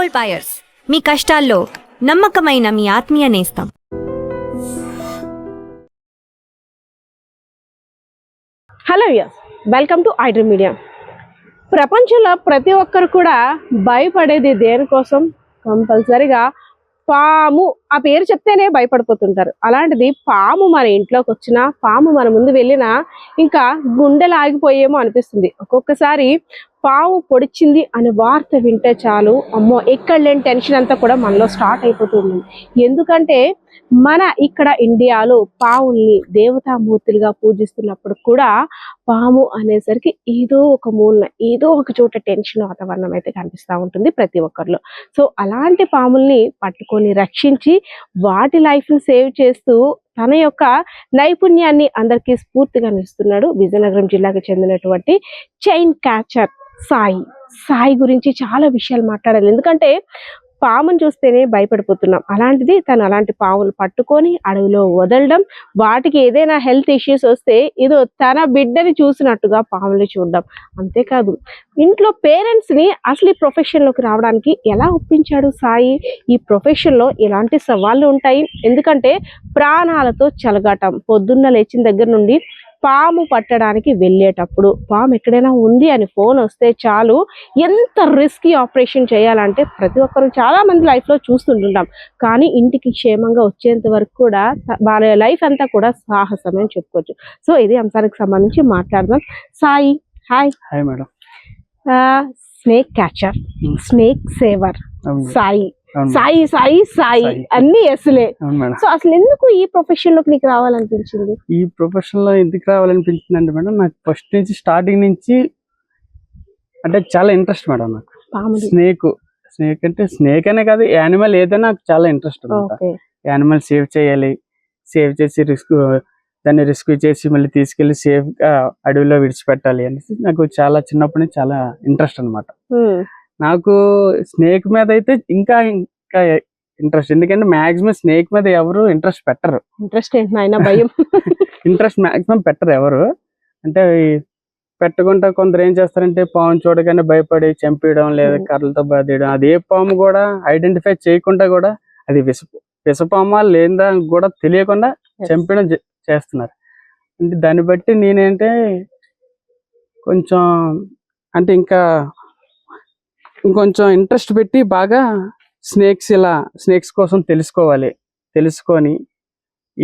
Gold buyers, మీ కష్టాల్లో నమ్మకమైన మీ ఆత్మీయ నేస్తం. Hello yes, welcome to iDream media. ప్రపంచంలో ప్రతి ఒక్కరు కూడా భయపడేది దేనికోసం? కంపల్సరిగా పాము. ఆ పేరు చెప్తేనే భయపడిపోతుంటారు. అలాంటిది పాము మన ఇంట్లోకి వచ్చినా, పాము మన ముందు వెళ్ళినా ఇంకా గుండెలు ఆగిపోయేమో అనిపిస్తుంది. ఒక్కొక్కసారి పాము పొడిచింది అనే వార్త వింటే చాలు, అమ్మో ఎక్కడ లేని టెన్షన్ అంతా కూడా మనలో స్టార్ట్ అయిపోతుంది. ఎందుకంటే మన ఇక్కడ ఇండియాలో పావుల్ని దేవతామూర్తులుగా పూజిస్తున్నప్పుడు కూడా పాము అనేసరికి ఏదో ఒక మూలన ఏదో ఒక చోట టెన్షన్ వాతావరణం అయితే కనిపిస్తూ ఉంటుంది ప్రతి ఒక్కరిలో. సో అలాంటి పాముల్ని పట్టుకొని రక్షించి వాటి లైఫ్ని సేవ్ చేస్తూ తన యొక్క నైపుణ్యాన్ని అందరికీ స్ఫూర్తిగా నిలుస్తున్నాడు విజయనగరం జిల్లాకు చెందినటువంటి చైన్ క్యాచర్ సాయి గురించి చాలా విషయాలు మాట్లాడాలి. ఎందుకంటే పామును చూస్తేనే భయపడిపోతున్నాం. అలాంటిది తను అలాంటి పాములు పట్టుకొని అడవిలో వదలడం, వాటికి ఏదైనా హెల్త్ ఇష్యూస్ వస్తే ఏదో తన బిడ్డని చూసినట్టుగా పాములు చూడడం. అంతేకాదు ఇంట్లో పేరెంట్స్ని అసలు ఈ ప్రొఫెషన్లోకి రావడానికి ఎలా ఒప్పించాడు సాయి? ఈ ప్రొఫెషన్లో ఎలాంటి సవాళ్ళు ఉంటాయి? ఎందుకంటే ప్రాణాలతో చెలగాటం. పొద్దున్న లేచిన దగ్గర నుండి పాము పట్టడానికి వెళ్ళేటప్పుడు పాము ఎక్కడైనా ఉంది అని ఫోన్ వస్తే చాలు, ఎంత రిస్కీ ఆపరేషన్ చేయాలంటే ప్రతి ఒక్కరు చాలా మంది లైఫ్లో చూస్తుంటాం. కానీ ఇంటికి క్షేమంగా వచ్చేంత వరకు కూడా వాళ్ళ లైఫ్ అంతా కూడా సాహసమే అని చెప్పుకోవచ్చు. సో ఇది అంశానికి సంబంధించి మాట్లాడదాం. Sai, hi. Hi madam. Snake catcher, snake saver, Sai Sai Sai Sai అన్ని ఎస్లే. సో అసలు ఎందుకు ఈ ప్రొఫెషన్ లోకి నీకు రావాలనిపించింది? ఈ ప్రొఫెషన్ లో ఎందుకు రావాలనిపించింది అంటే మేడం, నాకు ఫస్ట్ నుంచి స్టార్టింగ్ నుంచి అంటే చాలా ఇంట్రెస్ట్ మేడం. నాకు స్నేక్ అంటే స్నేక్ అనే కాదు, యానిమల్ ఏదైనా నాకు చాలా ఇంట్రెస్ట్ అనమాట. యానిమల్ సేవ్ చేయాలి, సేవ్ చేసి దాన్ని రెస్క్యూ చేసి మళ్ళీ తీసుకెళ్లి సేఫ్ గా అడవిలో విడిచిపెట్టాలి అనేసి నాకు చాలా చిన్నప్పటి నుంచి చాలా ఇంట్రెస్ట్ అనమాట. నాకు స్నేక్ మీద అయితే ఇంకా ఇంకా ఇంట్రెస్ట్. ఎందుకంటే మాక్సిమం స్నేక్ మీద ఎవరు ఇంట్రెస్ట్ పెట్టరు. ఇంట్రెస్ట్ భయం ఇంట్రెస్ట్ మాక్సిమం పెట్టరు ఎవరు. అంటే పెట్టకుండా కొందరు ఏం చేస్తారంటే పాము చూడగానే భయపడి చంపేయడం లేదా కర్రలతో బాధేయడం. అదే పాము కూడా ఐడెంటిఫై చేయకుండా కూడా అది విషపామా లేదా కూడా తెలియకుండా చంపేయడం చేస్తున్నారు. అంటే దాన్ని బట్టి నేనేంటే కొంచెం అంటే ఇంకొంచెం ఇంట్రెస్ట్ పెట్టి బాగా స్నేక్స్ కోసం తెలుసుకొని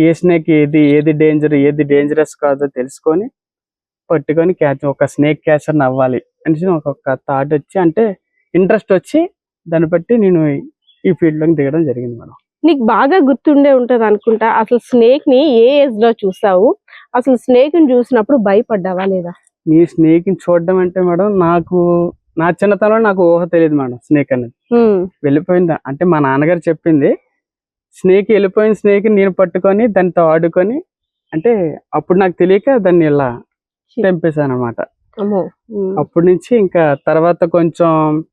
ఏ స్నేక్ ఏది డేంజరస్ కాదో తెలుసుకొని పట్టుకొని ఒక స్నేక్ క్యాచర్ని అవ్వాలి అనేసి ఒక థాట్ వచ్చి, అంటే ఇంట్రెస్ట్ వచ్చి దాన్ని బట్టి నేను ఈ ఫీల్డ్లోకి దిగడం జరిగింది మేడం. నీకు బాగా గుర్తుండే ఉంటది అనుకుంటా, అసలు స్నేక్ ని ఏ ఏజ్ లో చూసావు? అసలు స్నేక్ ని చూసినప్పుడు భయపడ్డావా లేదా? నీ స్నేక్ ని చూడడం అంటే మేడం, నా చిన్నతనంలో నాకు ఊహ తెలియదు మేడం. స్నేక్ అనేది వెళ్ళిపోయిందా అంటే మా నాన్నగారు చెప్పింది. వెళ్ళిపోయిన స్నేక్ నేను పట్టుకొని దానితో ఆడుకొని, అంటే అప్పుడు నాకు తెలియక దాన్ని ఇలా తెంపేశాను అనమాట. అప్పటి నుంచి ఇంకా తర్వాత కొంచెం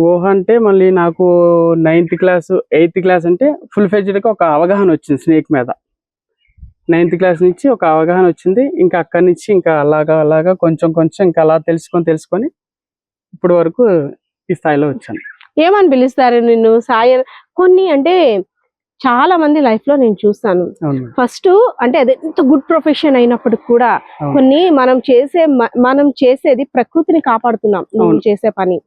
ఊహ అంటే మళ్ళీ నాకు 9th క్లాస్ 8th క్లాస్ అంటే ఫుల్ ఫ్లెడ్జ్డ్గా ఒక అవగాహన వచ్చింది స్నేక్ మీద. 9th క్లాస్ నుంచి ఒక అవగాహన వచ్చింది. ఇంకా అక్కడి నుంచి ఇంకా అలాగా కొంచెం ఇంకా అలా తెలుసుకొని ఇప్పుడు వరకు ఈ స్థాయిలో వచ్చాను. ఏమని పిలుస్తారు నిన్ను? సాయి కొన్ని అంటే చాలా మంది లైఫ్ లో నేను చూస్తాను. ఫస్ట్ అంటే అది ఎంత గుడ్ ప్రొఫెషన్ అయినప్పటికి కూడా కొన్ని మనం చేసేది ప్రకృతిని కాపాడుతున్నాం నువ్వు చేసే పని.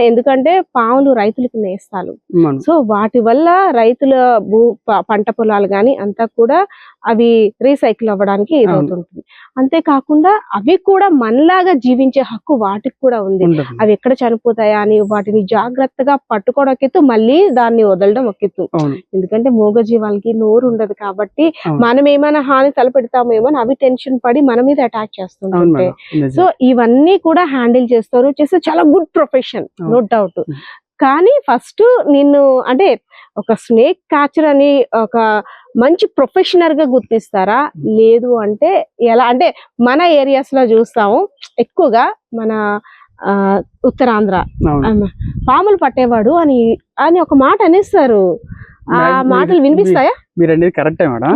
ఎందుకంటే పాములు రైతులకు నేస్తాలు. సో వాటి వల్ల రైతుల పంట పొలాలు గాని అంతా కూడా అవి రీసైకిల్ అవ్వడానికి ఇదవుతుంటుంది. అంతేకాకుండా అవి కూడా మనలాగా జీవించే హక్కు వాటికి కూడా ఉంది. అవి ఎక్కడ చనిపోతాయా అని వాటిని జాగ్రత్తగా పట్టుకోవడం ఎత్తు, మళ్ళీ దాన్ని వదలడం ఒక ఎత్తు. ఎందుకంటే మూగ జీవాలకి నోరు ఉండదు కాబట్టి మనం ఏమైనా హాని తలపెడతామేమో అని అవి టెన్షన్ పడి మన మీద అటాక్ చేస్తుంటాయి. సో ఇవన్నీ కూడా హ్యాండిల్ చేస్తే చాలా గుడ్ ప్రొఫెషన్, నో డౌట్. కానీ ఫస్ట్ నిన్ను అంటే ఒక స్నేక్ క్యాచర్ అని ఒక మంచి ప్రొఫెషనల్ గా గుర్తిస్తారా? లేదు అంటే ఎలా? అంటే మన ఏరియాస్ లో చూస్తాము ఎక్కువగా, మన ఉత్తరాంధ్ర పాములు పట్టేవాడు అని ఒక మాట అనేస్తారు. ఆ మాటలు వినిపిస్తాయా? మీరు అనేది కరెక్టే మేడం.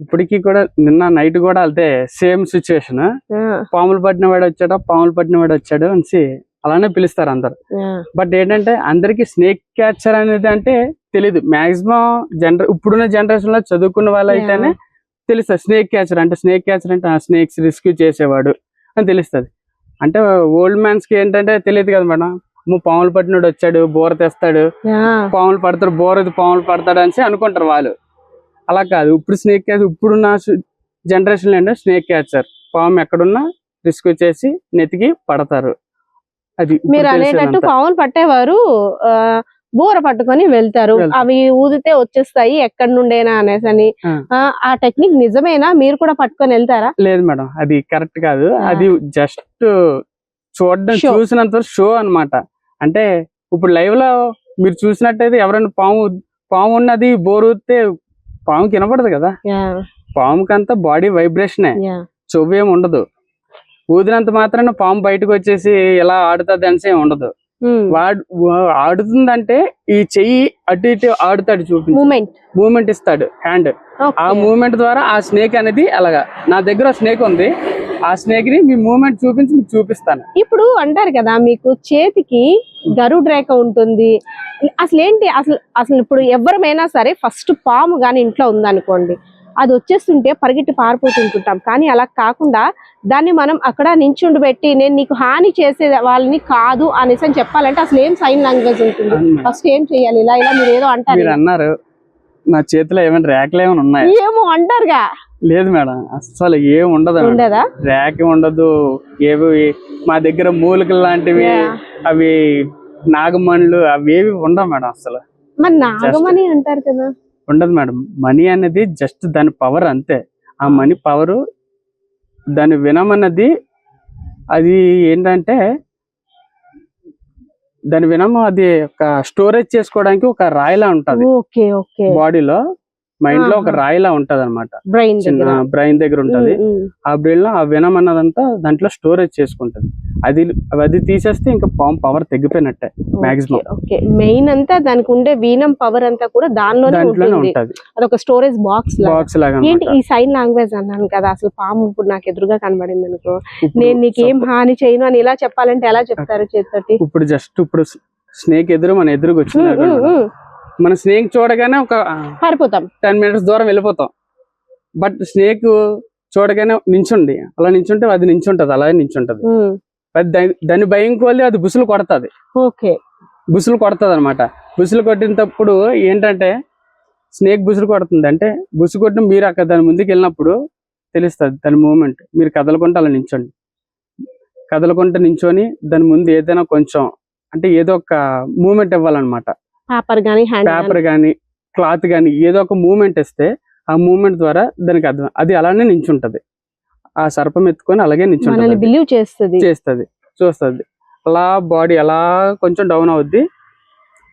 ఇప్పటికీ కూడా నిన్న నైట్ కూడా వెళ్తే సేమ్ సిచ్యువేషన్. పాములు పట్టిన వాడు వచ్చాడు అనేసి అలానే పిలుస్తారు అందరు. బట్ ఏంటంటే అందరికి స్నేక్ క్యాచర్ అనేది అంటే తెలీదు. మాక్సిమం ఇప్పుడున్న జనరేషన్ లో చదువుకున్న వాళ్ళు అయితేనే తెలుస్తుంది స్నేక్ క్యాచర్ అంటే. స్నేక్ క్యాచర్ అంటే స్నేక్స్ రెస్క్యూ చేసేవాడు అని తెలుస్తుంది. అంటే ఓల్డ్ మ్యాన్స్ కి ఏంటంటే తెలియదు కదా మేడం. పాములు పట్టినోడు వచ్చాడు, బోర తెస్తాడు, పాములు పడతాడు, పాములు పడతాడు అని అనుకుంటారు వాళ్ళు. అలా కాదు. ఇప్పుడు స్నేక్ క్యాచర్ ఇప్పుడున్న జనరేషన్ లో ఏంటంటే స్నేక్ క్యాచర్ పాము ఎక్కడున్నా రెస్క్యూ చేసి నెతికి పడతారు. అది మీరు అనేటట్టు పాములు పట్టేవారు బోర పట్టుకొని వెళ్తారు, అవి ఊదితే వచ్చేస్తాయి ఎక్కడి నుండైనా అనేసి. ఆ టెక్నిక్ నిజమేనా? మీరు కూడా పట్టుకొని వెళ్తారా? లేదు మేడం, అది కరెక్ట్ కాదు. అది జస్ట్ చూసినంత షో అన్నమాట. అంటే ఇప్పుడు లైవ్ లో మీరు చూసినట్టయితే ఎవరైనా పాము ఉన్నది బోర్ ఊదితే పాముకి వినపడదు కదా. పాముకంతా బాడీ వైబ్రేషనే, చెవ్వేం ఉండదు. ఊదినంత మాత్రాన పాము బయటకు వచ్చేసి ఎలా ఆడుతుంది అనేసి ఉండదు. వాడు ఆడుతుందంటే ఈ చెయ్యి అటు ఇటు ఆడుతాడు, మూమెంట్ ఇస్తాడు హ్యాండ్. ఆ మూమెంట్ ద్వారా ఆ స్నేక్ అనేది అలాగా. నా దగ్గర స్నేక్ ఉంది, ఆ స్నేక్ ని మీ మూమెంట్ చూపించి మీకు చూపిస్తాను. ఇప్పుడు అంటారు కదా మీకు చేతికి గరుడ్ రేఖ ఉంటుంది. అసలు ఏంటి అసలు ఇప్పుడు ఎవరమైనా సరే ఫస్ట్ పాము గాని ఇంట్లో ఉందనుకోండి, అది వచ్చేస్తుంటే పరిగెట్టి పారిపోతుంటుంటాం. కానీ అలా కాకుండా దాన్ని మనం అక్కడ నించుండి పెట్టి నేను నీకు హాని చేసే వాళ్ళని కాదు అనేసి అని చెప్పాలంటే అసలు ఏం సైన్ లాంగ్వేజ్ ఉంటుంది? ఫస్ట్ ఏం చెయ్యాలి? ఇలా మీరు ఏదో అంటారు. మీరు అన్నారు నా చేతిలో ఏమైనా రేఖలు ఏమైనా ఉన్నాయి ఏమో అంటారుగా. లేదు మేడం, అసలు ఏం ఉండదు. రేఖ ఉండదు. ఏవి మా దగ్గర మూలికలు లాంటివి, అవి నాగమణులు అవి ఏవి ఉండవు మేడం అసలు. మరి నాగమణి అంటారు కదా. ఉండదు మేడం. మనీ అనేది జస్ట్ దాని పవర్ అంతే. ఆ మనీ పవర్ దాని వినమన్నది అది ఏంటంటే దాని వినము అది ఒక స్టోరేజ్ చేసుకోవడానికి ఒక రాయిలా ఉంటది బాడీలో. మైండ్ లో ఒక రాయిలా ఉంటది అనమాట. బ్రెయిన్ దగ్గర ఉంటది. ఆ బ్రెయిన్ లో ఆ వినం అన్నదంతా దాంట్లో స్టోరేజ్ చేసుకుంటది. అది తీసేస్తే ఇంకా పాము పవర్ తగ్గిపోయినట్టే మాక్సిమం. మెయిన్ అంతా దానికి ఉండే వీనం పవర్ అంతా కూడా దానిలోనే ఉంటది. అదొక స్టోరేజ్ బాక్స్ లాగా. ఏంటి ఈ సైన్ లాంగ్వేజ్ అన్నాను కదా, అసలు పాము ఇప్పుడు నాకు ఎదురుగా కనబడింది అనుకో, నేను నీకేం హాని చేయను అని ఇలా చెప్పాలంటే ఎలా చెప్తారు చేతితోటి? ఇప్పుడు స్నేక్ మన ఎదురుగా వచ్చింది, మన స్నేక్ చూడగానే ఒక పారిపోతాం, 10 minutes దూరం వెళ్ళిపోతాం. బట్ స్నేక్ చూడగానే నించుండి అలా నించుంటే అది నించుంటది, అలాగే నించుంటది. దాని భయం కోల్ది అది బుసులు కొడతది. బుసులు కొడతది అనమాట. బుసులు కొట్టినప్పుడు ఏంటంటే స్నేక్ బుసులు కొడుతుంది అంటే బుసు కొట్టిన మీరు అక్కడ దాని ముందుకు వెళ్ళినప్పుడు తెలుస్తుంది దాని మూమెంట్. మీరు కదలకుంటే అలా నించోండి. కదలకుంటే నించొని దాని ముందు ఏదైనా కొంచెం అంటే ఏదో ఒక మూమెంట్ ఇవ్వాలన్నమాట. పేపర్ గానీ క్లాత్ గానీ ఏదో ఒక మూమెంట్ ఇస్తే ఆ మూమెంట్ ద్వారా దానికి అర్థం అది అలానే నించుంటది. ఆ సర్పం ఎత్తుకొని అలాగే నించుంటది, చేస్తుంది, చూస్తుంది. అలా బాడీ అలా కొంచెం డౌన్ అవుద్ది.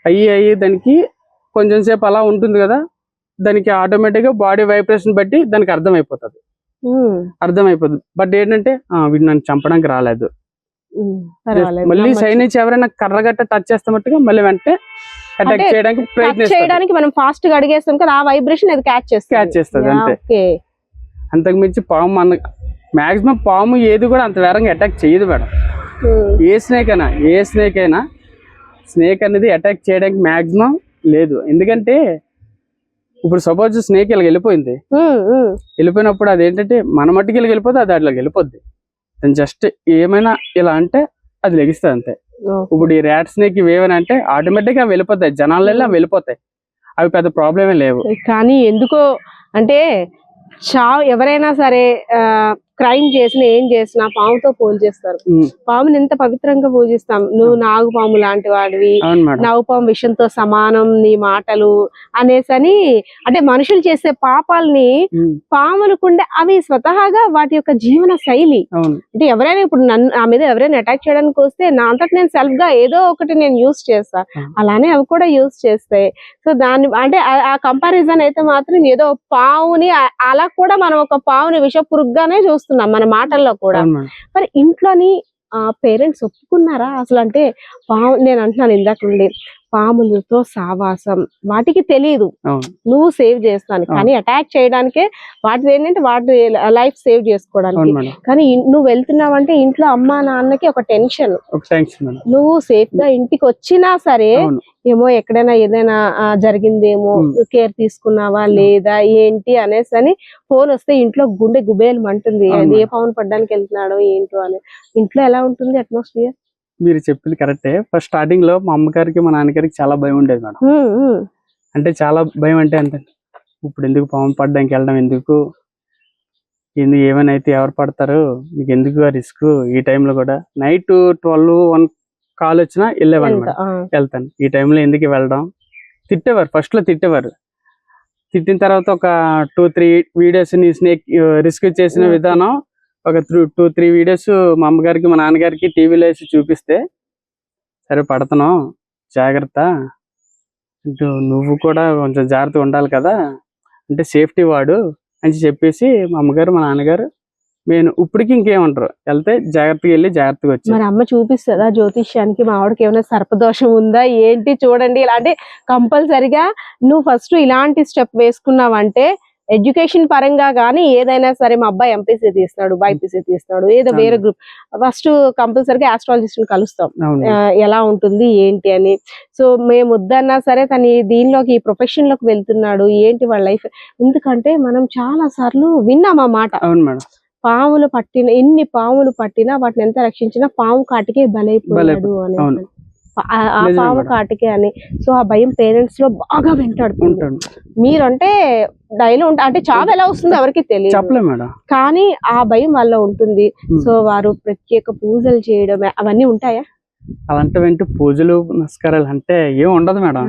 అయ్యి దానికి కొంచెం సేపు అలా ఉంటుంది కదా, దానికి ఆటోమేటిక్ గా బాడీ వైబ్రేషన్ బట్టి దానికి అర్థమైపోతుంది. బట్ ఏంటంటే వీడు నన్ను చంపడానికి రాలేదు, మళ్ళీ సైడ్ నుంచి ఎవరైనా కర్రగట్ట టచ్ చేస్తామట్టుగా మళ్ళీ వెంటనే అటాక్ చేయడానికి మనం ఫాస్ట్ గా అడిగేస్తాం కదా, ఆ వైబ్రేషన్ అది క్యాచ్ చేస్తుంది అంతే. అంతకు మించి పాము మాక్సిమం పాము ఏది కూడా అంత వేరంగా అటాక్ చేయదు మేడం. ఏ స్నేక్ అయినా స్నేక్ అనేది అటాక్ చేయడానికి మాక్సిమం లేదు. ఎందుకంటే ఇప్పుడు సపోజ్ స్నేక్ ఇలా వెళ్ళిపోయినప్పుడు అది ఏంటంటే మన మట్టికి వెళ్ళిపోతే అది అట్లా వెళ్ళిపోద్ది. జస్ట్ ఏమైనా ఇలా అంటే అది లెగిస్తుంది అంతే. ఇప్పుడు ఈ ర్యాట్ స్నేక్ ఇవేమైనా అంటే ఆటోమేటిక్ గా వెళ్ళిపోతాయి, జనాలలో వెళ్ళిపోతాయి, అవి పెద్ద ప్రాబ్లమే లేవు. కానీ ఎందుకో అంటే ఎవరైనా సరే క్రైమ్ చేసిన ఏం చేసినా పాముతో పోల్చేస్తారు. పాముని ఎంత పవిత్రంగా పూజిస్తాం. నువ్వు నాగు పాము లాంటి వాడివి, నాగు పాము విషయంతో సమానం నీ మాటలు అనేసని. అంటే మనుషులు చేసే పాపాలని పాములకుండే అవి స్వతహాగా వాటి యొక్క జీవన శైలి. అంటే ఎవరైనా ఇప్పుడు నా మీద ఎవరైనా అటాక్ చేయడానికి వస్తే నా అంతటి నేను సెల్ఫ్ గా ఏదో ఒకటి నేను యూజ్ చేస్తా, అలానే అవి కూడా యూజ్ చేస్తాయి. సో దాన్ని అంటే ఆ కంపారిజన్ అయితే మాత్రం ఏదో పావుని అలా కూడా మనం ఒక పావుని విషపురుగ్గానే చూస్తున్నాం మన మాటల్లో కూడా. మరి ఇంట్లోని పేరెంట్స్ ఒప్పుకున్నారా అసలు? అంటే నేను అంటున్నాను ఇందాక నుండి, పాములతో సావాసం వాటికి తెలియదు అవును నువ్వు సేవ్ చేస్తాను, కానీ అటాక్ చేయడానికే వాటి ఏంటంటే వాటి లైఫ్ సేవ్ చేసుకోవడానికి. అవును మేడం. కానీ నువ్వు వెళ్తున్నావంటే ఇంట్లో అమ్మా నాన్నకి ఒక టెన్షన్. ఒక థ్యాంక్స్ మేడం. నువ్వు సేఫ్ గా ఇంటికి వచ్చినా సరే అవును ఏమో ఎక్కడైనా ఏదైనా జరిగిందేమో, కేర్ తీసుకున్నావా లేదా ఏంటి అనేసి అని ఫోన్ వస్తే ఇంట్లో గుండె గుబేలు అంటుంది. అవును అది ఏ మేడం. పవన్ పడ్డానికి వెళ్తున్నాడో ఏంటో అని. ఇంట్లో ఎలా ఉంటుంది అట్మాస్ఫియర్? మీరు చెప్పింది కరెక్టే. ఫస్ట్ స్టార్టింగ్ లో మా అమ్మగారికి మా నాన్నగారికి చాలా భయం ఉండేది మేడం. అంటే చాలా భయం అంటే అంతే, ఇప్పుడు ఎందుకు పాము పడ్డానికి వెళ్ళడం, ఎందుకు ఏమైనా అయితే ఎవరు పడతారు, మీకు ఎందుకు ఆ రిస్క్, ఈ టైంలో కూడా నైట్ 12-1 కాల్ వచ్చినా వెళ్ళేవాళ్ళు మేడం. వెళ్తాను, ఈ టైంలో ఎందుకు వెళ్ళడం. తిట్టేవారు, ఫస్ట్ లో తిట్టేవారు. తిట్టిన తర్వాత ఒక 2-3 వీడియోస్ ని స్నేక్ రిస్క్ చేసిన విధానం, ఒక 2-3 వీడియోస్ మా అమ్మగారికి మా నాన్నగారికి టీవీలో వేసి చూపిస్తే, సరే పడుతున్నావు జాగ్రత్త, అంటూ నువ్వు కూడా కొంచెం జాగ్రత్తగా ఉండాలి కదా, అంటే సేఫ్టీ వాడు అని చెప్పేసి మా అమ్మగారు మా నాన్నగారు నేను ఇప్పటికి ఇంకేమంటారు, వెళ్తే జాగ్రత్తగా వెళ్ళి జాగ్రత్తగా వచ్చి. మరి అమ్మ చూపిస్తుందా జ్యోతిష్యానికి మా ఆవిడకి ఏమైనా సర్పదోషం ఉందా ఏంటి చూడండి ఇలా అంటే? కంపల్సరిగా నువ్వు ఫస్ట్ ఇలాంటి స్టెప్ వేసుకున్నావంటే ఎడ్యుకేషన్ పరంగా కానీ ఏదైనా సరే, మా అబ్బాయి ఎంపీసీ తీస్తాడు, బైపీసీ తీస్తాడు, ఏదో వేరే గ్రూప్, ఫస్ట్ కంపల్సరిగా ఆస్ట్రాలజిస్ట్ ని కలుస్తాం ఎలా ఉంటుంది ఏంటి అని. సో మేము వద్దన్నా సరే తను దీనిలోకి ఈ ప్రొఫెషన్ లోకి వెళ్తున్నాడు ఏంటి వాళ్ళ లైఫ్. ఎందుకంటే మనం చాలా సార్లు విన్నాం ఆ మాట. అవును మేడం. పాములు పట్టిన ఎన్ని పాములు పట్టినా వాటిని ఎంత రక్షించినా పాము కాటికే బలైపోయాడు అని, ఆ పాము కాటికే అని. సో ఆ భయం పేరెంట్స్ లో బాగా వెంటాడుతుంది. మీరంటే డైలీ అంటే చావు ఎలా వస్తుందో ఎవరికి తెలియదు, కానీ ఆ భయం వల్ల ఉంటుంది. సో వారు ప్రత్యేక పూజలు చేయడం అవన్నీ ఉంటాయా? అలాంటివంటే పూజలు నమస్కారాలు అంటే ఏం ఉండదు మేడం.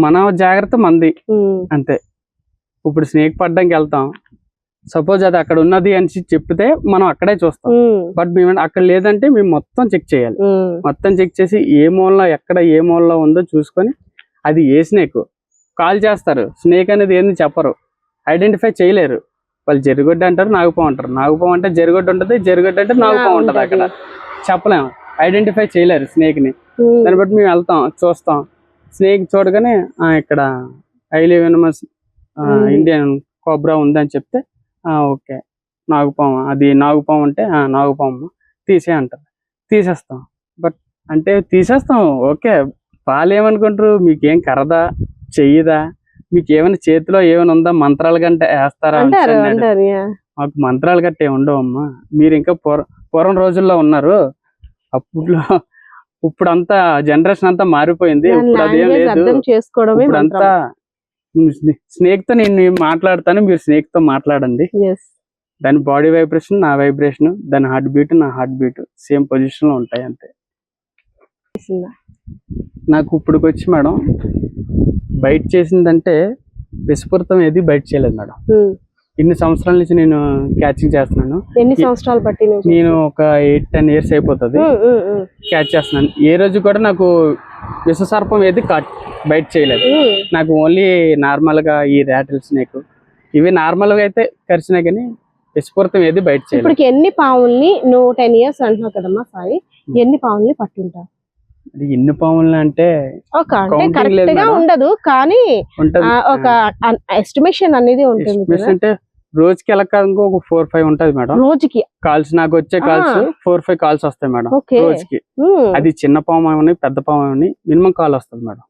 మన జాగ్రత్త మంది అంతే. ఇప్పుడు స్నేక్ పడ్డానికి వెళ్తాం, సపోజ్ అది అక్కడ ఉన్నది అని చెప్తే మనం అక్కడే చూస్తాం, బట్ మేము అక్కడ లేదంటే మేము మొత్తం చెక్ చేయాలి. మొత్తం చెక్ చేసి ఏ మూలలో ఎక్కడ ఏ మూలలో ఉందో చూసుకొని, అది ఏ స్నేక్ కాల్ చేస్తారు, స్నేక్ అనేది ఏంది చెప్పరు, ఐడెంటిఫై చేయలేరు. వాళ్ళు జరుగుడ్డ అంటారు, నాగుపాము అంటారు, నాగుపాము అంటే జరుగుడ్డ ఉంటుంది, జరుగుడ్డ అంటే నాగుపాము ఉంటుంది. అక్కడ చెప్పలేము, ఐడెంటిఫై చేయలేరు స్నేక్ ని. దాన్ని బట్టి మేము వెళ్తాం, చూస్తాం. స్నేక్ చూడగానే ఇక్కడ హైలీ వెనమస్ ఇండియన్ కోబ్రా ఉందని చెప్తే ఓకే నాగుపాము, అది నాగుపాము అంటే నాగుపాము తీసే అంటారు, తీసేస్తాం. బట్ అంటే తీసేస్తాం ఓకే. వాళ్ళు ఏమనుకుంటారు, మీకేం కరదా చెయ్యదా, మీకు ఏమైనా చేతిలో ఏమైనా ఉందా, మంత్రాలు గంట వేస్తారా? మాకు మంత్రాలు గట్టే ఉండవమ్మా, మీరు ఇంకా పూర్వం రోజుల్లో ఉన్నారు. అప్పట్లో ఇప్పుడంతా జనరేషన్ అంతా మారిపోయింది, ఇప్పుడు అదేం లేదు. ఇప్పుడంతా స్నేక్ తో నేను మాట్లాడతాను, మీరు స్నేక్ తో మాట్లాడండి. దాని బాడీ వైబ్రేషన్ నా వైబ్రేషన్, దాని హార్ట్ బీట్ నా హార్ట్ బీట్ సేమ్ పొజిషన్ లో ఉంటాయి అంతే. నాకు ఇప్పటికి వచ్చి మేడం బయట చేసిందంటే విస్ఫూర్తం ఏది బయట చేయలేదు మేడం. ఇన్ని సంవత్సరాల నుంచి నేను క్యాచింగ్ చేస్తున్నాను. ఎన్ని సంవత్సరాలు పట్టి? నేను ఒక 8-10 ఇయర్స్ అయిపోతుంది క్యాచ్ చేస్తున్నాను. ఏ రోజు కూడా నాకు విషసర్పం ఏది బయట చేయలేదు. నాకు ఓన్లీ నార్మల్ గా ఈ రాటిల్ స్నేక్ ఇవి నార్మల్ గా అయితే కరిచినా కానీ విస్ఫూర్తం ఏది బయట చేయలేదు. ఇప్పుడు ఎన్ని పాముల్ని నువ్వు 10 ఇయర్స్ అంటున్నావు కదమ్మా సాయి, ఎన్ని పాముల్ని పట్టుంటావు? ఎన్ని పాములు అంటే కరెక్ట్ గా ఉండదు, కానీ ఒక ఎస్టిమేషన్ అనేది ఉంటుంది. అంటే రోజుకి ఎలా కాదు ఒక 4-5 ఉంటది మేడం. రోజుకి కాల్స్ నాకు వచ్చే కాల్స్ 4-5 కాల్స్ వస్తాయి మేడం రోజుకి. అది చిన్న పాము ఏమని పెద్ద పాము ఏమని మినిమం కాల్ వస్తుంది మేడం.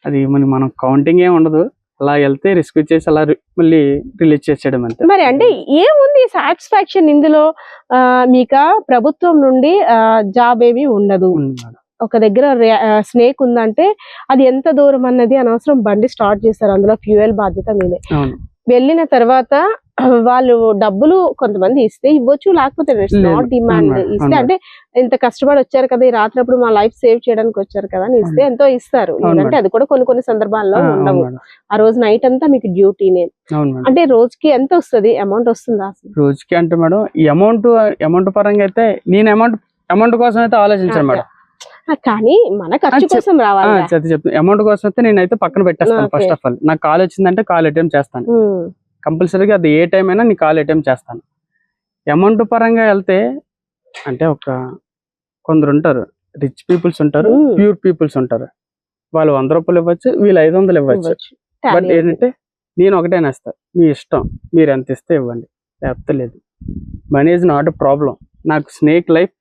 అది మనం కౌంటింగ్ ఏమి ఉండదు, అలా వెళ్తే రిస్క్ చేసి అలా మళ్ళీ రిలీజ్ చేసేయడం అంతే. మరి అంటే ఏముంది సాటిస్ఫాక్షన్ ఇందులో? మీకు ప్రభుత్వం నుండి జాబ్ ఏమీ ఉండదు, ఒక దగ్గర స్నేక్ ఉందంటే అది ఎంత దూరం అన్నది అనవసరం, బండి స్టార్ట్ చేస్తారు, అందులో ఫ్యూయల్ బాధ్యత మీదే. వెళ్ళిన తర్వాత వాళ్ళు డబ్బులు కొంతమంది ఇస్తే ఇవ్వచ్చు, లేకపోతే నాట్ డిమాండ్ ఇస్తే, అంటే ఇంత కష్టపడి వచ్చారు కదా ఈ రాత్రప్పుడు మా లైఫ్ సేవ్ చేయడానికి వచ్చారు కదా అని ఇస్తే ఎంతో ఇస్తారు. అంటే అది కూడా కొన్ని సందర్భాల్లో ఉండవు. ఆ రోజు నైట్ అంతా మీకు డ్యూటీనే. అంటే రోజుకి ఎంత వస్తుంది, అమౌంట్ వస్తుందా? రోజుకి అంటే మేడం ఈ అమౌంట్ పరంగా అయితే నేను అమౌంట్ కోసం అయితే ఆలోచించాను మేడం, కానీ మన ఖర్చు కోసం రావాలి. అమౌంట్ కోసం అయితే నేనైతే పక్కన పెట్టేస్తాను. ఫస్ట్ ఆఫ్ ఆల్ నాకు కాల్ వచ్చిందంటే కాల్ అటెంప్ట్ చేస్తాను కంపల్సరీగా, అది ఏ టైం అయినా నీ కాల్ అటెంప్ట్ చేస్తాను. అమౌంట్ పరంగా వెళ్తే అంటే కొందరు ఉంటారు, రిచ్ పీపుల్స్ ఉంటారు, ప్యూర్ పీపుల్స్ ఉంటారు. వాళ్ళు 100 రూపాయలు ఇవ్వచ్చు, వీళ్ళు 500 ఇవ్వచ్చు. బట్ ఏంటంటే నేను ఒకటే నేస్తా, మీ ఇష్టం, మీరు ఎంత ఇస్తే ఇవ్వండి, లేకపోతే లేదు. Money is not a problem. నాకు స్నేక్ లైఫ్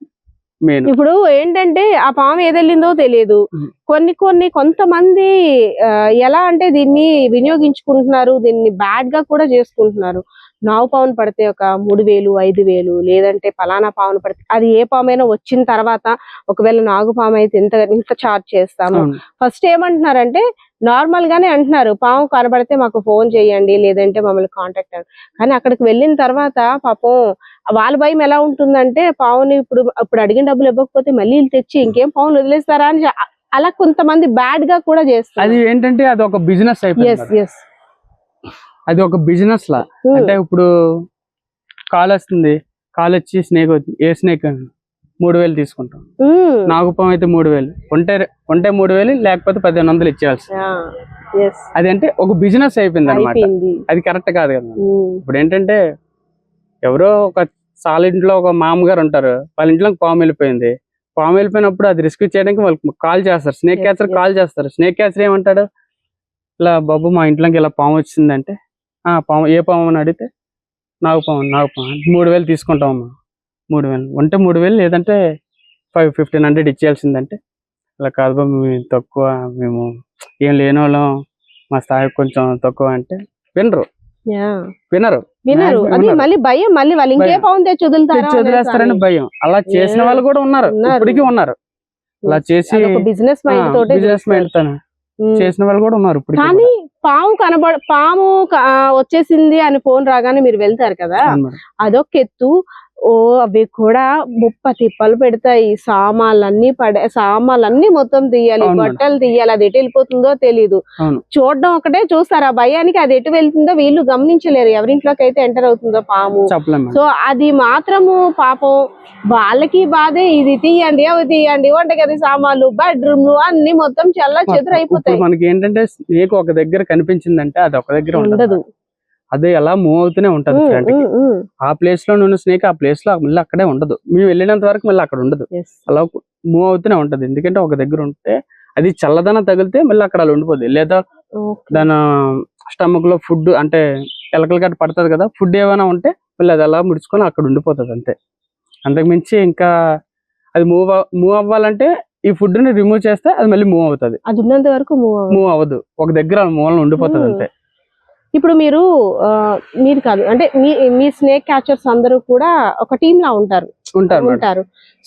మెయిన్. ఇప్పుడు ఏంటంటే ఆ పాము ఏదెళ్ళిందో తెలియదు. కొంతమంది ఎలా అంటే దీన్ని వినియోగించుకుంటున్నారు, దీన్ని బ్యాడ్ గా కూడా చేసుకుంటున్నారు. నాగు పామును పడితే ఒక 3000, 5000, లేదంటే పలానా పామును పడితే, అది ఏ పామైనా వచ్చిన తర్వాత ఒకవేళ నాగు పాము అయితే ఇంత చార్జ్ చేస్తాము. ఫస్ట్ ఏమంటున్నారంటే నార్మల్ గానే అంటున్నారు, పాము కనబడితే మాకు ఫోన్ చేయండి, లేదంటే మమ్మల్ని కాంటాక్ట్ అవ్వండి. కానీ అక్కడికి వెళ్ళిన తర్వాత పాపం వాళ్ళ భయం ఎలా ఉంటుందంటే, పావుని ఇప్పుడు అడిగిన డబ్బులు ఇవ్వకపోతే మళ్ళీ వీళ్ళు తెచ్చి ఇంకేం పావులు వదిలేస్తారా అని అలా కొంతమంది బ్యాడ్ గా కూడా చేస్తారు. అది ఏంటంటే అది ఒక బిజినెస్ అయిపోయింది. అది ఒక బిజినెస్ లా. అంటే ఇప్పుడు కాల్ వస్తుంది, కాల్ వచ్చి స్నేక్ అవుతుంది, ఏ స్నేక్ 3000 తీసుకుంటాం. నాగుపాము అయితే 3000 ఉంటే 3000, లేకపోతే 1500 ఇచ్చేయాల్సి. అది అంటే ఒక బిజినెస్ అయిపోయింది అనమాట. అది కరెక్ట్ కాదు కదా. ఇప్పుడు ఏంటంటే ఎవరో ఒక ఇంట్లో ఒక మామగారు ఉంటారు, వాళ్ళ ఇంట్లో పాము వెళ్ళిపోయింది. పాము వెళ్ళిపోయినప్పుడు అది రిస్క్ చేయడానికి వాళ్ళకి కాల్ చేస్తారు, స్నేక్ క్యాచర్ కాల్ చేస్తారు. స్నేక్ క్యాచర్ ఏమంటాడు, ఇలా బాబు మా ఇంట్లోకి ఇలా పాము వచ్చిందంటే, పాము ఏ పాము అని అడిగితే నాగుపాము 3000 తీసుకుంటామమ్మా. 3000 ఉంటే 3000, లేదంటే 1500 ఇచ్చేయాల్సిందంటే, అలా కాదు బాబు మేము తక్కువ, మేము ఏం లేని వాళ్ళం, మా స్థాయి కొంచెం తక్కువ అంటే వినరు. అది మళ్ళీ భయం, మళ్ళీ వాళ్ళు ఇంకే పాము తెచ్చి వదిలేస్తారని భయం. అలా చేసిన వాళ్ళు కూడా ఉన్నారు, ఇప్పటికీ ఉన్నారు. అలా చేసి బిజినెస్ మైండ్ చేసిన వాళ్ళు కూడా ఉన్నారు. కానీ పాము వచ్చేసింది అని ఫోన్ రాగానే మీరు వెళ్తారు కదా, అదొక ఎత్తు. అవి కూడా 30 తిప్పలు పెడతాయి. సామాన్లన్నీ మొత్తం తీయాలి, బట్టలు తీయాలి. అది ఎటు వెళ్ళిపోతుందో తెలీదు. చూడడం ఒకటే చూస్తారు, ఆ భయానికి అది ఎటు వెళ్తుందో వీళ్ళు గమనించలేరు, ఎవరింట్లోకి అయితే ఎంటర్ అవుతుందో పాము. సో అది మాత్రము పాపం వాళ్ళకి బాధే. ఇది తీయండి, అవి తీయండి, వంటగది సామాన్లు, బెడ్రూమ్లు అన్ని మొత్తం చెల్లా అయిపోతాయి. మనకి ఏంటంటే స్నేక్ ఒక దగ్గర కనిపించిందంటే అది ఒక దగ్గర ఉండదు, అదే అలా మూవ్ అవుతూనే ఉంటది. ఆ ప్లేస్ లో ఉన్న స్నేక్ ఆ ప్లేస్ లో మళ్ళీ అక్కడే ఉండదు, మేము వెళ్ళినంత వరకు మళ్ళీ అక్కడ ఉండదు, అలా మూవ్ అవుతూనే ఉంటది. ఎందుకంటే ఒక దగ్గర ఉంటే అది చల్లదనం తగిలితే మళ్ళీ అక్కడ అలా ఉండిపోద్ది. లేదా దాని స్టమక్ లో ఫుడ్ అంటే ఎలకలు గట్ట పడుతుంది కదా, ఫుడ్ ఏమైనా ఉంటే మళ్ళీ అది అలా ముడుచుకొని అక్కడ ఉండిపోతుంది అంతే. అంతకుమించి ఇంకా అది మూవ్ అవ్వాలంటే ఈ ఫుడ్ ని రిమూవ్ చేస్తే అది మళ్ళీ మూవ్ అవుతుంది. అది ఉన్నంత వరకు మూవ్ అవ్వదు, ఒక దగ్గర మూలన ఉండిపోతుంది అంతే. ఇప్పుడు మీరు కాదు అంటే మీ స్నేక్ క్యాచర్స్ అందరూ కూడా ఒక టీమ్ లా ఉంటారు.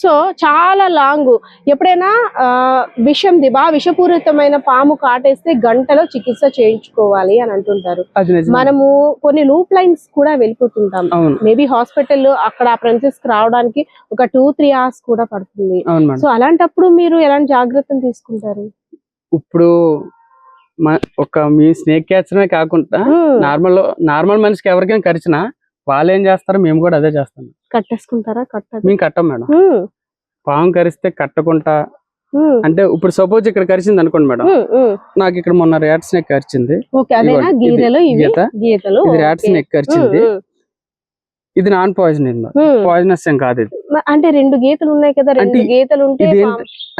సో చాలా లాంగ్, ఎప్పుడైనా విషపూరితమైన పాము కాటేస్తే గంటలో చికిత్స చేయించుకోవాలి అని అంటుంటారు. మనము కొన్ని లూప్ లైన్స్ కూడా వెళ్ళిపోతుంటాం. మేబీ హాస్పిటల్ అక్కడ ఆ ప్రెన్సెస్ రావడానికి ఒక 2-3 hours కూడా పడుతుంది. సో అలాంటప్పుడు మీరు ఎలాంటి జాగ్రత్తలు తీసుకుంటారు? ఇప్పుడు మీ స్నేక్ క్యాచర్ కాకుండా నార్మల్ మనిషికి ఎవరికైనా కరిచినా వాళ్ళు ఏం చేస్తారో మేము కూడా అదే చేస్తాం. కట్టేసుకుంటారా? మేము కట్టం మేడం. పాము కరిస్తే కట్టకుండా, అంటే ఇప్పుడు సపోజ్ ఇక్కడ కరిచింది అనుకోండి మేడం, నాకు ఇక్కడ మొన్న ర్యాట్ స్నేక్ కరిచింది, ర్యాట్ స్నేక్ కరిచింది, ఇది నాన్ పాయిజనస్ ఏం కాదు. ఇది అంటే 2 గీతలు ఉన్నాయి కదా, 2 గీతలు ఉంటే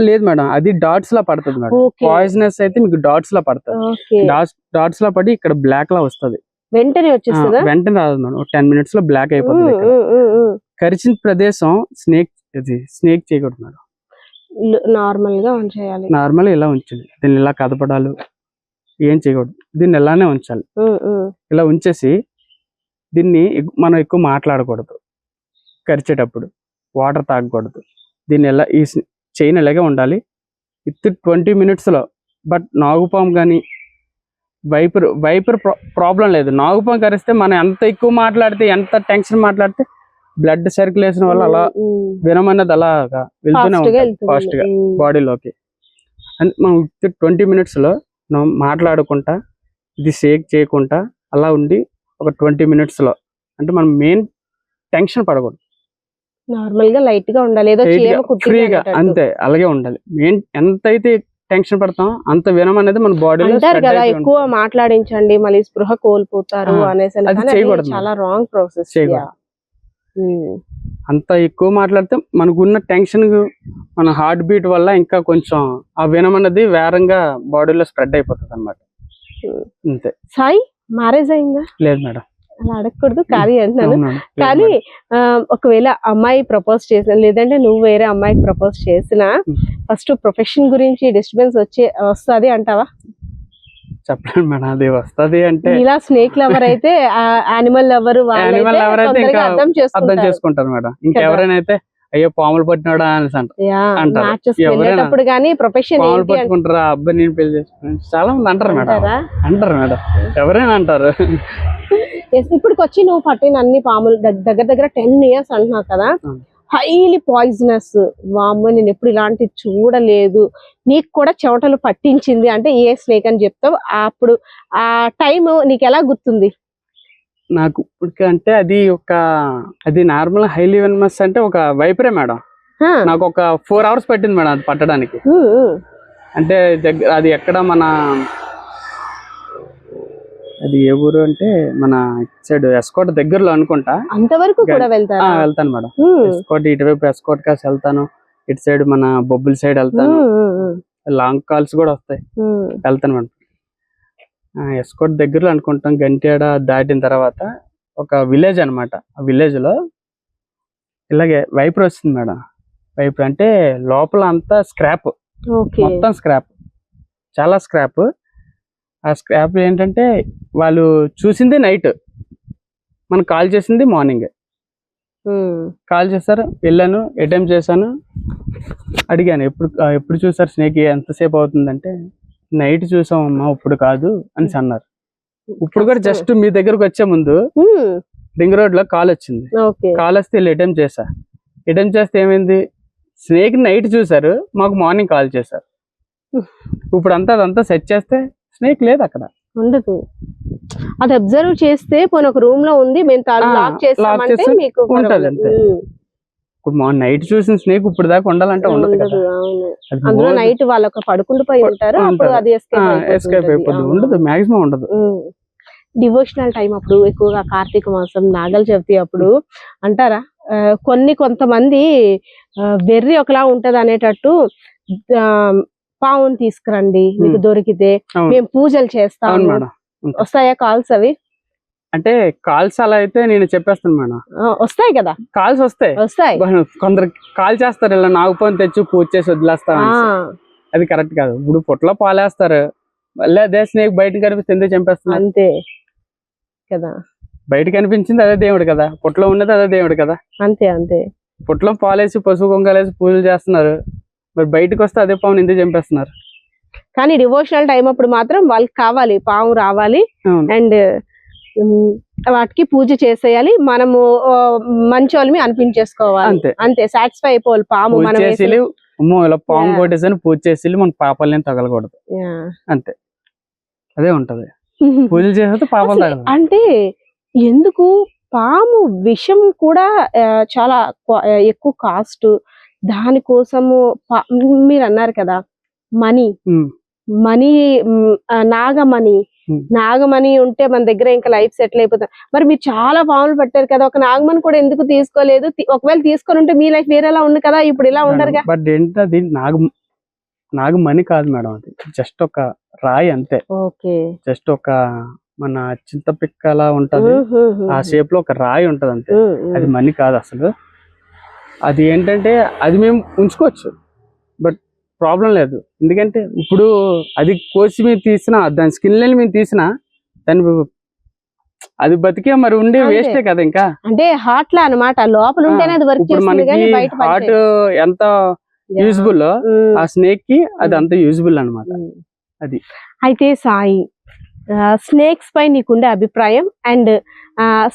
లేదు మేడం, అది డాట్స్ లా పడుతుంది మేడం. పాయిజనస్ అయితే మీకు డాట్స్ లా పడుతుంది, డాట్స్ లా పడి ఇక్కడ బ్లాక్ లా వస్తుంది, వెంటనే వచ్చేస్తుందా? వెంటనే రాదు మేడం, 10 minutes లో బ్లాక్ అయిపోతుంది. కరిచిన ప్రదేశం స్నేక్ చేయకూడదు మేడం, నార్మల్ గా ఉంచేయాలి. నార్మల్ ఇలా ఉంచాలి, దీన్ని ఇలా కదపడాలు ఏం చేయకూడదు, దీన్ని ఇలానే ఉంచాలి. ఇలా ఉంచేసి దీన్ని మనం ఎక్కువ మాట్లాడకూడదు, కరిచేటప్పుడు వాటర్ తాగకూడదు, దీన్ని ఎలా ఈ చైన్ ఇలాగే ఉండాలి 20 minutes లో. బట్ నాగుపాము కానీ వైపర్ ప్రాబ్లం లేదు. నాగుపాము కరిస్తే మనం ఎంత ఎక్కువ మాట్లాడితే, ఎంత టెన్షన్ మాట్లాడితే బ్లడ్ సర్క్యులేషన్ వల్ల అలా వినమన్నది అలాగా వెళ్తూనే ఉంటుంది ఫాస్ట్ గా బాడీలోకి. మనం 20 minutes లో మనం మాట్లాడుకుంటా, ఇది షేక్ చేయకుండా అలా ఉండి ఒక 20 minutes లో, అంటే మనం మెయిన్ టెన్షన్ పడకూడదు, నార్మల్ గా లైట్ గా ఉండాలి, ఏదో ఫ్రీగా అంతే అలాగే ఉండాలి. మెయిన్ ఎంతైతే టెన్షన్ పడతాం అంత వినం అనేది మన బాడీలో కదా. ఎక్కువ మాట్లాడించండి మళ్ళీ స్పృహ కోల్పోతారు అనేసి, చాలా రాంగ్ ప్రాసెస్. అంత ఎక్కువ మాట్లాడితే మనకున్న టెన్షన్ మన హార్ట్ బీట్ వల్ల ఇంకా కొంచెం ఆ వినం అనేది వేరంగా బాడీలో స్ప్రెడ్ అయిపోతుంది అనమాట. అంతే. సాయి మ్యారేజ్ అయిందా? లేదు మేడం. అలా అడగకూడదు కానీ అంటున్నాను. అవును మేడం. లేదు కానీ మేడం. ఒకవేళ అమ్మాయి ప్రపోజ్ చేసిన లేదంటే నువ్వు వేరే అమ్మాయికి ప్రపోజ్ చేసినా ఫస్ట్ ప్రొఫెషన్ గురించి డిస్టర్బెన్స్ వస్తుంది అంటావా? చెప్పలేను మేడం, అది వస్తది అంటే ఇలా స్నేక్ లవర్ అయితే యానిమల్ లవర్ యానిమల్ ఎవరైతే ఇంకా అర్థం అర్థం చేసుకుంటారు మేడం. ఇంకెవరైనా అయితే అయ్యో పాములు పట్టినాడా అనేసి అంటారు. వెళ్ళేటప్పుడు కానీ ప్రొఫెషన్ పాములు పట్టుకుంటారా అబ్బాయి నేను పెళ్లి చేసుకున్నాను చాలా మంది అంటారు మేడం. అంటారు మేడం, ఎవరైనా అంటారు. ఇప్పుడు వచ్చి నువ్వు పట్టిన అన్ని పాములు దగ్గర దగ్గర 10 years అంటున్నావు కదా, హైలీ పాయిజనస్. వామ్మో నేను ఎప్పుడు ఇలాంటి చూడలేదు, నీకు కూడా చెమటలు పట్టించింది అంటే ఏ స్నేక్ అని చెప్తావు? అప్పుడు ఆ టైం నీకు ఎలా గుర్తుంది? నాకు ఇప్పుడు అంటే అది నార్మల్ హైలీ వెనమస్ అంటే ఒక వైపరే మేడం. నాకు ఒక 4 hours పట్టింది మేడం అది పట్టడానికి. అంటే అది ఎక్కడ అది ఏ ఊరు అంటే మన సైడ్ ఎస్కోట్ దగ్గరలో అనుకుంటా. అంతవరకు కూడా వెళ్తాను మేడం. ఎస్కోట్ ఇటువైపు ఎస్కోట్ కాసి వెళ్తాను, ఇటు సైడ్ మన బొబ్బుల సైడ్ వెళ్తాను. లాంగ్ కాల్స్ కూడా వస్తాయి, వెళ్తాను మేడం. ఎస్కోట్ దగ్గరలో అనుకుంటాం. గంట్యాడ దాటిన తర్వాత ఒక విలేజ్ అనమాట. ఆ విలేజ్ లో ఇలాగే వైపర్ వస్తుంది మేడం. వైపర్ అంటే లోపల అంతా స్క్రాప్, మొత్తం స్క్రాప్, చాలా స్క్రాప్. ఆ స్క్రాప్ ఏంటంటే వాళ్ళు చూసింది నైట్, మనకు కాల్ చేసింది మార్నింగ్. కాల్ చేస్తారు, వెళ్ళాను, అటెంప్ట్ చేశాను, అడిగాను ఎప్పుడు చూసారు స్నేక్, ఎంతసేపు అవుతుందంటే నైట్ చూసామమ్మా ఇప్పుడు కాదు అని అన్నారు. ఇప్పుడు కూడా జస్ట్ మీ దగ్గరకు వచ్చే ముందు రింగ్ రోడ్ లో కాల్ వచ్చింది. కాల్ వస్తే వెళ్ళి అటెంప్ట్ చేస్తే ఏమైంది, స్నేక్ నైట్ చూసారు, మాకు మార్నింగ్ కాల్ చేశారు. ఇప్పుడు అదంతా సెట్ చేస్తే స్నేక్ లేదు అక్కడ, ఉండదు. అది అబ్జర్వ్ చేస్తే పోనీ ఒక రూమ్ లో ఉంది, మేము లాక్ చేస్తామంటే మీకు ఉంటది అంతే. ఇప్పుడు నైట్ చూసిన స్నేక్ ఇప్పుడు దాకా ఉండాలంటే ఉండదు కదా. అందులో నైట్ వాళ్ళొక పడుకుండిపోయి ఉంటారు, అప్పుడు అది ఎస్కేప్ అయిపోతుంది, ఉండదు, మాక్సిమం ఉండదు. డివోషనల్ టైం అప్పుడు ఎక్కువగా కార్తీక మాసం, నాగల చవితి అప్పుడు అంటారా, కొంతమంది వెర్రి ఒకలా ఉంటది అనేటట్టు పావుని తీసుకురండి మీకు దొరికితే మేము పూజలు చేస్తాము, వస్తాయా కాల్స్? అవి అంటే కాల్స్ అలా అయితే నేను చెప్పేస్తాను మేడం, వస్తాయి కదా కాల్స్ వస్తాయి. కొందరు కాల్ చేస్తారు, ఇలా నాగపోని తెచ్చి పూజ చేసి వదిలేస్తాం, అది కరెక్ట్ కాదు. ఇప్పుడు పొట్లో పాలేస్తారు, మళ్ళీ అదే స్నేక్ బయట కనిపిస్తే ఎందుకు చంపేస్తున్నారు? అంతే కదా, బయట కనిపించింది అదే దేవుడు కదా, పొట్లో ఉన్నది అదే దేవుడు కదా. అంతే పొట్లో పాలేసి పసుపు కుంకాలేసి పూజలు చేస్తున్నారు, మరి బయటకు వస్తే అదే పాముని ఎందుకు చంపేస్తున్నారు? కానీ డివోషనల్ టైం అప్పుడు మాత్రం వాళ్ళకి కావాలి, పాము రావాలి అండ్ వాటికి పూజ చేసేయాలి, మనము మంచి వాళ్ళని అనిపించేసుకోవాలి, అంతే సాటిస్ఫై అయిపోవాలి. పాము ఇలా పాము కొట్టేసి పూజ చేసి మన పాపాలని తగలకూడదు, అంతే. అదే ఉంటది, పూజలు చేస్తే పాపాలు తగలదు. అంటే ఎందుకు పాము విషం కూడా చాలా ఎక్కువ కాస్ట్, దానికోసము మీరు అన్నారు కదా మనీ నాగమణి ఉంటే మన దగ్గర ఇంకా లైఫ్ సెటిల్ అయిపోతుంది. మరి మీరు చాలా పాములు పట్టారు కదా, ఒక నాగమణి కూడా ఎందుకు తీసుకోలేదు? ఒకవేళ తీసుకొని ఉంటే మీ లైఫ్ వేరేలా ఉంది కదా, ఇప్పుడు ఇలా ఉండరుగా. బట్ ఏంటది నాగమణి కాదు మేడం, అది జస్ట్ ఒక రాయి అంతే. జస్ట్ ఒక మన చింతపిక్కలా ఉంటది, ఆ షేప్ లో ఒక రాయి ఉంటది అంతే, అది మణి కాదు అసలు. అది ఏంటంటే అది మేము ఉంచుకోవచ్చు, బట్ ప్రాబ్లం లేదు. ఎందుకంటే ఇప్పుడు అది కోసి మేము తీసినా, దాని స్కిన్ లైన్ మేము తీసినా, దాని అది బతికే మరి ఉండే వేస్టే కదా. ఇంకా అంటే హార్ట్ లా అన్నమాట, లోపల ఉంటేనే అది వర్క్ చేస్తుంది కానీ బయట హార్ట్ ఎంత యూజ్ఫుల్, ఆ స్నేక్ కి అది అంత యూజ్ఫుల్ అన్నమాట. అది అయితే సాయి, స్నేక్స్ పై నీకుండే అభిప్రాయం అండ్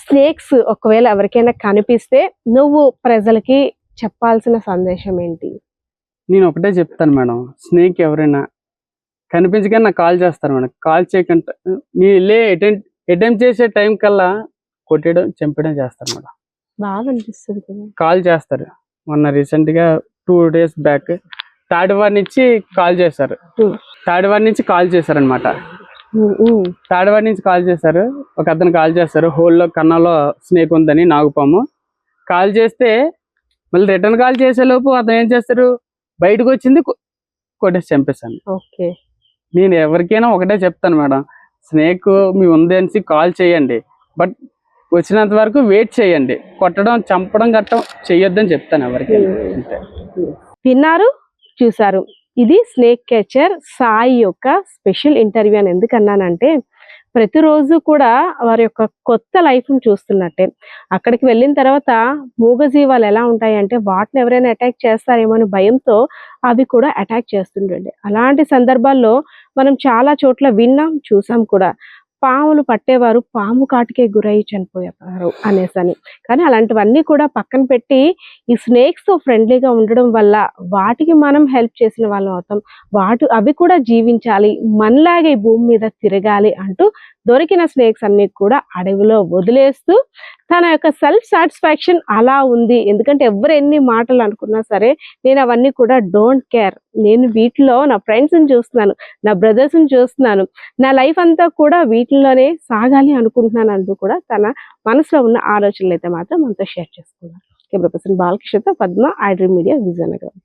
స్నేక్స్ ఒకవేళ ఎవరికైనా కనిపిస్తే నువ్వు ప్రజలకి చెప్పాల్సిన సందేశం ఏంటి? నేను ఒకటే చెప్తాను మేడం, స్నేక్ ఎవరైనా కనిపించగానే నాకు కాల్ చేస్తారు మేడం. కాల్ చేయకుండా నీ అటెంప్ట్ చేసే టైం కల్లా కొట్టేయడం చంపడం చేస్తారు మేడం. బాగా అనిపిస్తుంది కదా, కాల్ చేస్తారు. మొన్న రీసెంట్ గా 2 days బ్యాక్ తాడివారి నుంచి కాల్ చేశారు. తాడివారి నుంచి కాల్ చేశారనమాట. తాడివారి నుంచి కాల్ చేశారు, ఒక అతను కాల్ చేస్తారు, హోల్లో కన్నంలో స్నేక్ ఉందని, నాగుపాము కాల్ చేస్తే మళ్ళీ రిటర్న్ కాల్ చేసే లోపు అతను ఏం చేస్తారు, బయటకు వచ్చింది కొట్టేసి చంపేస్తాను. ఓకే. నేను ఎవరికైనా ఒకటే చెప్తాను మేడం, స్నేక్ మీ ఉంది అనేసి కాల్ చేయండి, బట్ వచ్చినంత వరకు వెయిట్ చేయండి. కొట్టడం చంపడం గట్టడం చెయ్యొద్దని చెప్తాను ఎవరికైనా. అంతే. విన్నారు, చూసారు. ఇది స్నేక్ క్యాచర్ సాయి యొక్క స్పెషల్ ఇంటర్వ్యూ అని ఎందుకన్నానంటే ప్రతిరోజు కూడా వారి యొక్క కొత్త లైఫ్ని చూస్తున్నట్టే. అక్కడికి వెళ్ళిన తర్వాత మూగజీవాలు ఎలా ఉంటాయంటే వాటిని ఎవరైనా అటాక్ చేస్తారేమో అని భయంతో అవి కూడా అటాక్ చేస్తుండండి. అలాంటి సందర్భాల్లో మనం చాలా చోట్ల విన్నాం, చూసాం కూడా. పాములు పట్టేవారు పాము కాటికే గురై చనిపోయేవారు అనేసని. కానీ అలాంటివన్నీ కూడా పక్కన పెట్టి ఈ స్నేక్స్తో ఫ్రెండ్లీగా ఉండడం వల్ల వాటికి మనం హెల్ప్ చేసిన వాళ్ళం అవుతాం. అవి కూడా జీవించాలి, మనలాగే ఈ భూమి మీద తిరగాలి అంటూ దొరికిన స్నేక్స్ అన్ని కూడా అడవిలో వదిలేస్తూ తన యొక్క సెల్ఫ్ సాటిస్ఫాక్షన్ అలా ఉంది. ఎందుకంటే ఎవరు ఎన్ని మాటలు అనుకున్నా సరే నేను అవన్నీ కూడా డోంట్ కేర్. నేను వీటిలో నా ఫ్రెండ్స్ని చూస్తున్నాను, నా బ్రదర్స్ని చూస్తున్నాను, నా లైఫ్ అంతా కూడా వీటిల్లోనే సాగాలి అనుకుంటున్నాను అంటూ కూడా తన మనసులో ఉన్న ఆలోచనలు అయితే మాత్రం మనతో షేర్ చేసుకున్నారు. కెమెరా పర్సన్ బాలకృష్ణతో Padma, I Dream Media, Vizianagaram.